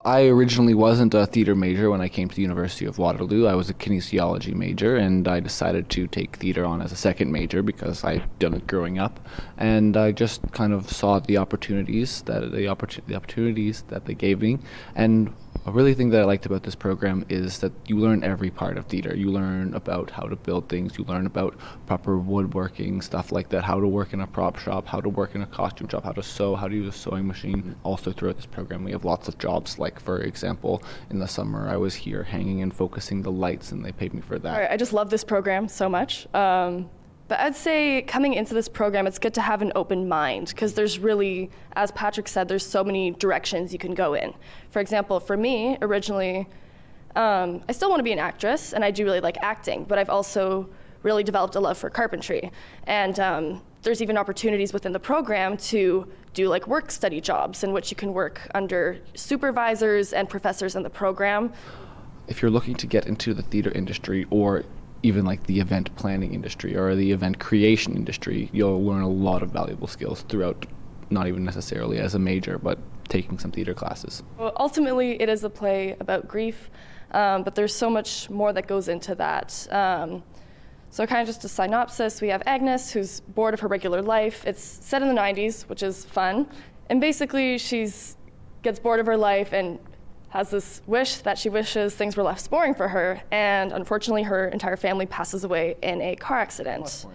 I originally wasn't a theater major when I came to the University of Waterloo. I was a kinesiology major, and I decided to take theater on as a second major because I'd done it growing up, and I just kind of saw the opportunities that the opportunities that they gave me, and a really thing that I liked about this program is that you learn every part of theater. You learn about how to build things, you learn about proper woodworking, stuff like that, how to work in a prop shop, how to work in a costume shop, how to sew, how to use a sewing machine. Also throughout this program we have lots of jobs, like for example, in the summer I was here hanging and focusing the lights and they paid me for that. All right, I just love this program so much. But I'd say coming into this program, it's good to have an open mind because there's really, as Patrick said, there's so many directions you can go in. For example, for me, originally, I still want to be an actress and I do really like acting, but I've also really developed a love for carpentry. And there's even opportunities within the program to do like work study jobs in which you can work under supervisors and professors in the program. If you're looking to get into the theater industry or even like the event planning industry or the event creation industry, you'll learn a lot of valuable skills throughout, not even necessarily as a major, but taking some theater classes. Well, ultimately, it is a play about grief, but there's so much more that goes into that. So kind of just a synopsis, we have Agnes, who's bored of her regular life. It's set in the 90s, which is fun. And basically, gets bored of her life and has this wish that she wishes things were less boring for her, and unfortunately her entire family passes away in a car accident.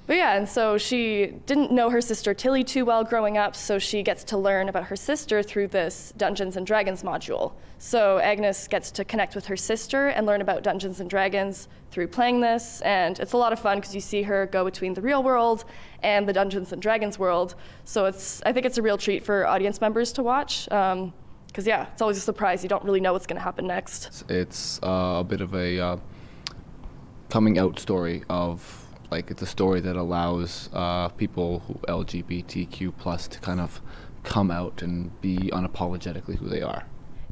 But yeah, and so she didn't know her sister Tilly too well growing up, so she gets to learn about her sister through this Dungeons and Dragons module. So Agnes gets to connect with her sister and learn about Dungeons and Dragons through playing this, and it's a lot of fun because you see her go between the real world and the Dungeons and Dragons world. So I think it's a real treat for audience members to watch. Because yeah, it's always a surprise. You don't really know what's going to happen next. It's a bit of a coming out story of, like, it's a story that allows people who LGBTQ plus to kind of come out and be unapologetically who they are.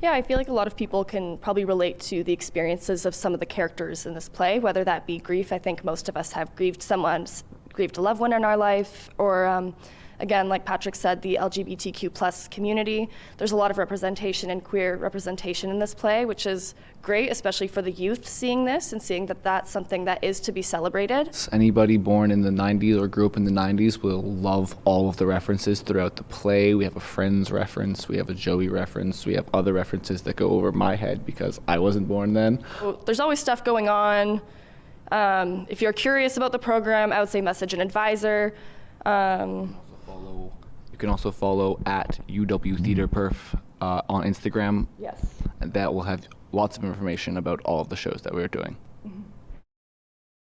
Yeah, I feel like a lot of people can probably relate to the experiences of some of the characters in this play, whether that be grief. I think most of us have grieved a loved one in our life, or again, like Patrick said, the LGBTQ plus community. There's a lot of representation and queer representation in this play, which is great, especially for the youth seeing this and seeing that that's something that is to be celebrated. Anybody born in the 90s or grew up in the 90s will love all of the references throughout the play. We have a Friends reference, we have a Joey reference, we have other references that go over my head because I wasn't born then. Well, there's always stuff going on. If you're curious about the program, I would say message an advisor. You can also follow at UWTheaterPerf on Instagram. Yes. And that will have lots of information about all of the shows that we're doing. Mm-hmm.